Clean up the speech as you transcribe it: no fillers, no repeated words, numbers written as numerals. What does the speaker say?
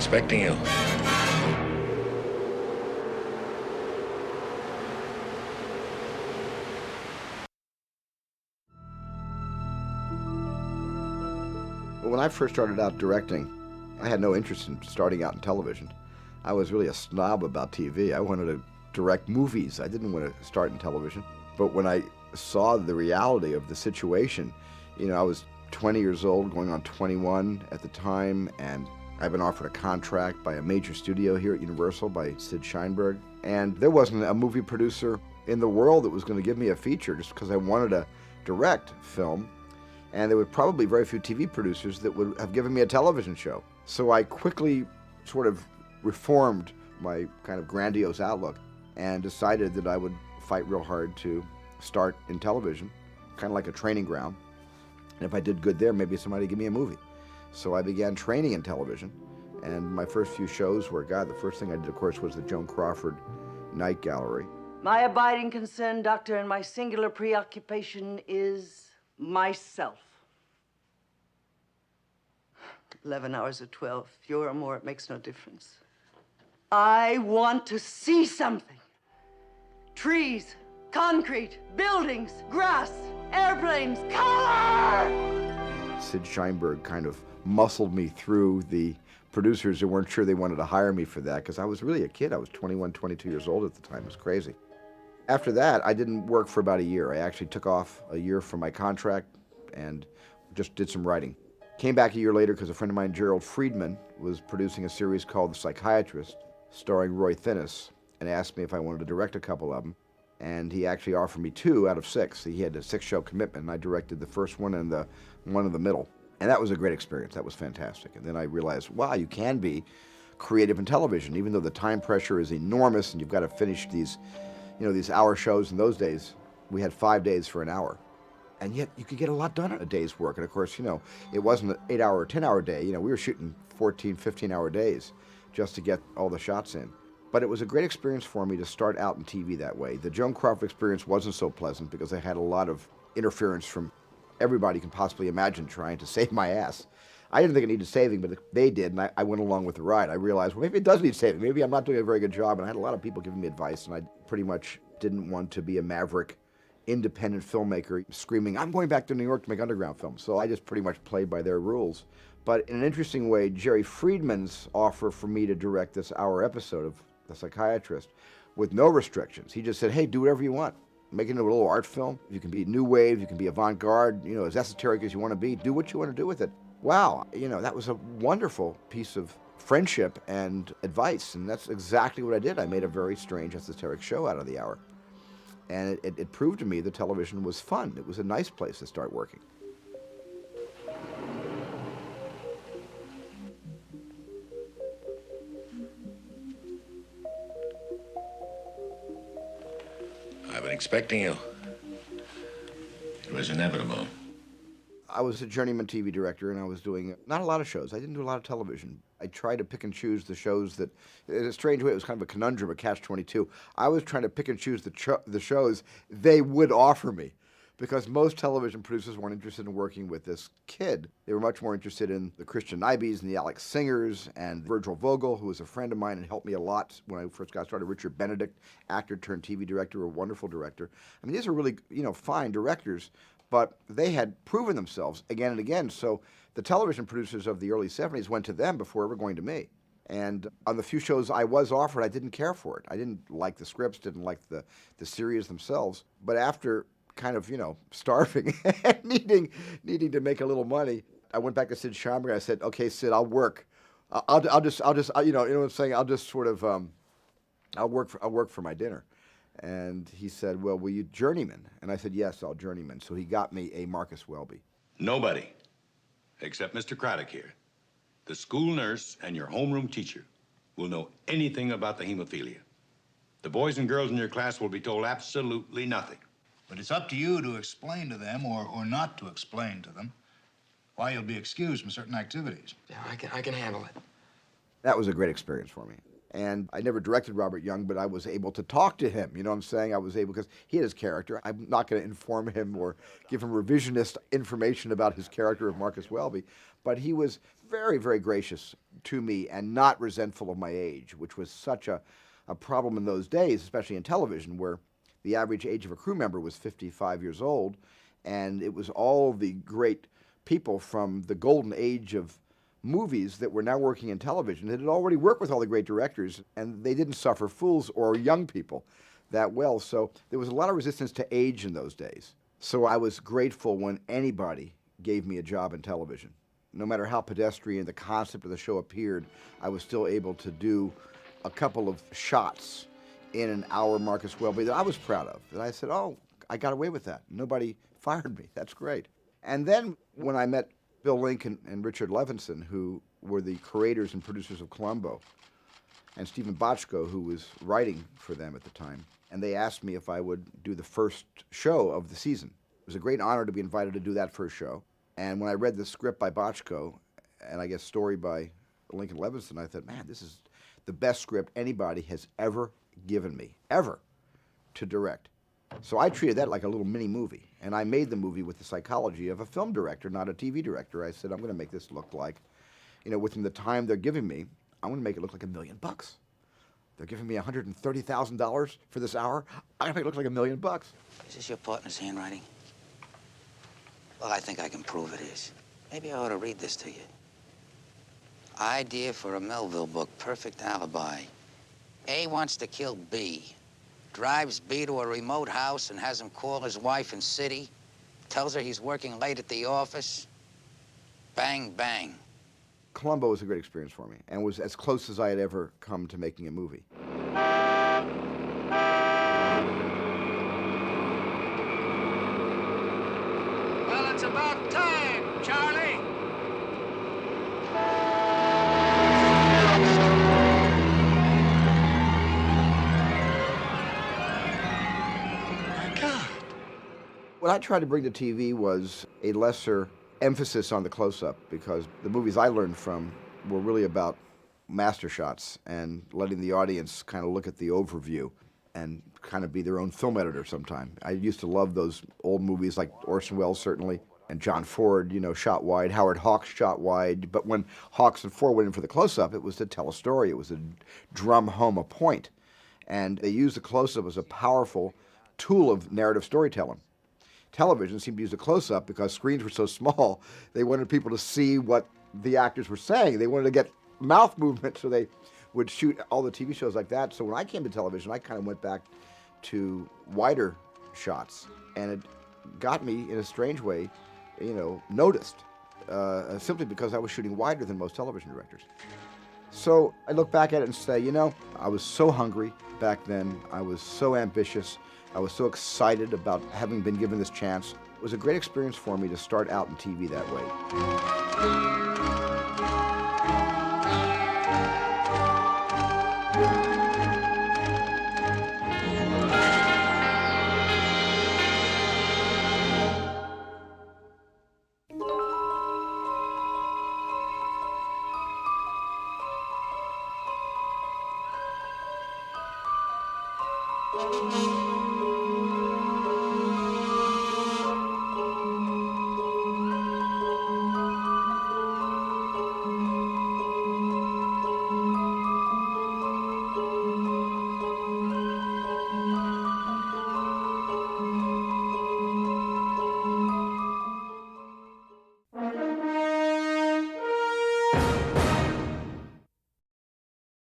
expecting you. When I first started out directing, I had no interest in starting out in television. I was really a snob about TV. I wanted to direct movies. I didn't want to start in television. But when I saw the reality of the situation, I was 20 years old, going on 21 at the time, and I've been offered a contract by a major studio here at Universal by Sid Sheinberg. And there wasn't a movie producer in the world that was going to give me a feature just because I wanted to direct film. And there were probably very few TV producers that would have given me a television show. So I quickly sort of reformed my kind of grandiose outlook and decided that I would fight real hard to start in television, kind of like a training ground. And if I did good there, maybe somebody would give me a movie. So I began training in television, and my first few shows were, the first thing I did, of course, was the Joan Crawford Night Gallery. My abiding concern, Doctor, and my singular preoccupation is myself. 11 hours or 12, fewer or more, it makes no difference. I want to see something. Trees, concrete, buildings, grass, airplanes, color! Sid Sheinberg kind of muscled me through the producers who weren't sure they wanted to hire me for that, because I was really a kid. I was 21, 22 years old at the time. It was crazy. After that, I didn't work for about a year. I actually took off a year from my contract and just did some writing. Came back a year later because a friend of mine, Gerald Friedman, was producing a series called The Psychiatrist, starring Roy Thinnes, and asked me if I wanted to direct a couple of them. And he actually offered me 2 out of 6. He had a 6-show commitment, and I directed the first one and the one in the middle. And that was a great experience. That was fantastic. And then I realized, wow, you can be creative in television, even though the time pressure is enormous and you've got to finish these, these hour shows. In those days, we had 5 days for an hour. And yet you could get a lot done in a day's work. And of course, it wasn't an 8-hour or 10-hour day. We were shooting 14, 15-hour days just to get all the shots in. But it was a great experience for me to start out in TV that way. The Joan Crawford experience wasn't so pleasant because I had a lot of interference from everybody you can possibly imagine trying to save my ass. I didn't think it needed saving, but they did, and I went along with the ride. I realized, well, maybe it does need saving. Maybe I'm not doing a very good job, and I had a lot of people giving me advice, and I pretty much didn't want to be a maverick, independent filmmaker screaming, I'm going back to New York to make underground films. So I just pretty much played by their rules. But in an interesting way, Jerry Friedman's offer for me to direct this hour episode of The Psychiatrist with no restrictions. He just said, hey, do whatever you want. Make it into a little art film. You can be new wave, you can be avant-garde, as esoteric as you want to be. Do what you want to do with it. Wow, that was a wonderful piece of friendship and advice, and that's exactly what I did. I made a very strange, esoteric show out of the hour. And it proved to me that television was fun. It was a nice place to start working. I've been expecting you. It was inevitable. I was a journeyman TV director, and I was doing not a lot of shows. I didn't do a lot of television. I tried to pick and choose the shows that, in a strange way, it was kind of a conundrum, a catch-22. I was trying to pick and choose the shows they would offer me, because most television producers weren't interested in working with this kid. They were much more interested in the Christian Nibes and the Alex Singers and Virgil Vogel, who was a friend of mine and helped me a lot when I first got started. Richard Benedict, actor turned TV director, a wonderful director. I mean, these are really, fine directors, but they had proven themselves again and again. So the television producers of the early 70s went to them before ever going to me. And on the few shows I was offered, I didn't care for it. I didn't like the scripts, didn't like the series themselves. But after kind of, starving and needing to make a little money, I went back to Sid Sheinberg and I said, okay, Sid, I'll work. I'll just, you know what I'm saying? I'll just sort of, I'll work for my dinner. And he said, well, will you journeyman? And I said, yes, I'll journeyman. So he got me a Marcus Welby. Nobody, except Mr. Craddock here, the school nurse and your homeroom teacher, will know anything about the hemophilia. The boys and girls in your class will be told absolutely nothing. But it's up to you to explain to them, or not to explain to them, why you'll be excused from certain activities. Yeah, I can handle it. That was a great experience for me. And I never directed Robert Young, but I was able to talk to him. You know what I'm saying? I was able, because he had his character. I'm not going to inform him or give him revisionist information about his character of Marcus Welby, but he was very, very gracious to me and not resentful of my age, which was such a problem in those days, especially in television, where the average age of a crew member was 55 years old, and it was all the great people from the golden age of movies that were now working in television that had already worked with all the great directors, and they didn't suffer fools or young people that well. So there was a lot of resistance to age in those days. So I was grateful when anybody gave me a job in television. No matter how pedestrian the concept of the show appeared, I was still able to do a couple of shots in an hour Marcus Welby that I was proud of. And I said, oh, I got away with that. Nobody fired me. That's great. And then when I met Bill Lincoln and Richard Levinson, who were the creators and producers of Columbo, and Stephen Bochco, who was writing for them at the time, and they asked me if I would do the first show of the season. It was a great honor to be invited to do that first show. And when I read the script by Bochco, and I guess story by Lincoln Levinson, I thought, man, this is the best script anybody has ever given me, ever, to direct. So I treated that like a little mini movie, and I made the movie with the psychology of a film director, not a TV director. I said, I'm going to make this look like, within the time they're giving me, I'm going to make it look like $1 million. They're giving me $130,000 for this hour. I'm going to make it look like $1 million. Is this your partner's handwriting? Well, I think I can prove it is. Maybe I ought to read this to you. Idea for a Melville book, perfect alibi. A wants to kill B. Drives B to a remote house and has him call his wife in city. Tells her he's working late at the office. Bang, bang. Columbo was a great experience for me and was as close as I had ever come to making a movie. Well, it's about time, Charlie. What I tried to bring to TV was a lesser emphasis on the close-up, because the movies I learned from were really about master shots and letting the audience kind of look at the overview and kind of be their own film editor sometime. I used to love those old movies like Orson Welles, certainly, and John Ford, shot wide. Howard Hawks shot wide. But when Hawks and Ford went in for the close-up, it was to tell a story. It was to drum home a point. And they used the close-up as a powerful tool of narrative storytelling. Television seemed to use a close-up because screens were so small, they wanted people to see what the actors were saying. They wanted to get mouth movement, so they would shoot all the TV shows like that. So when I came to television, I kind of went back to wider shots, and it got me, in a strange way, noticed, simply because I was shooting wider than most television directors. So I look back at it and say, I was so hungry back then. I was so ambitious. I was so excited about having been given this chance. It was a great experience for me to start out in TV that way.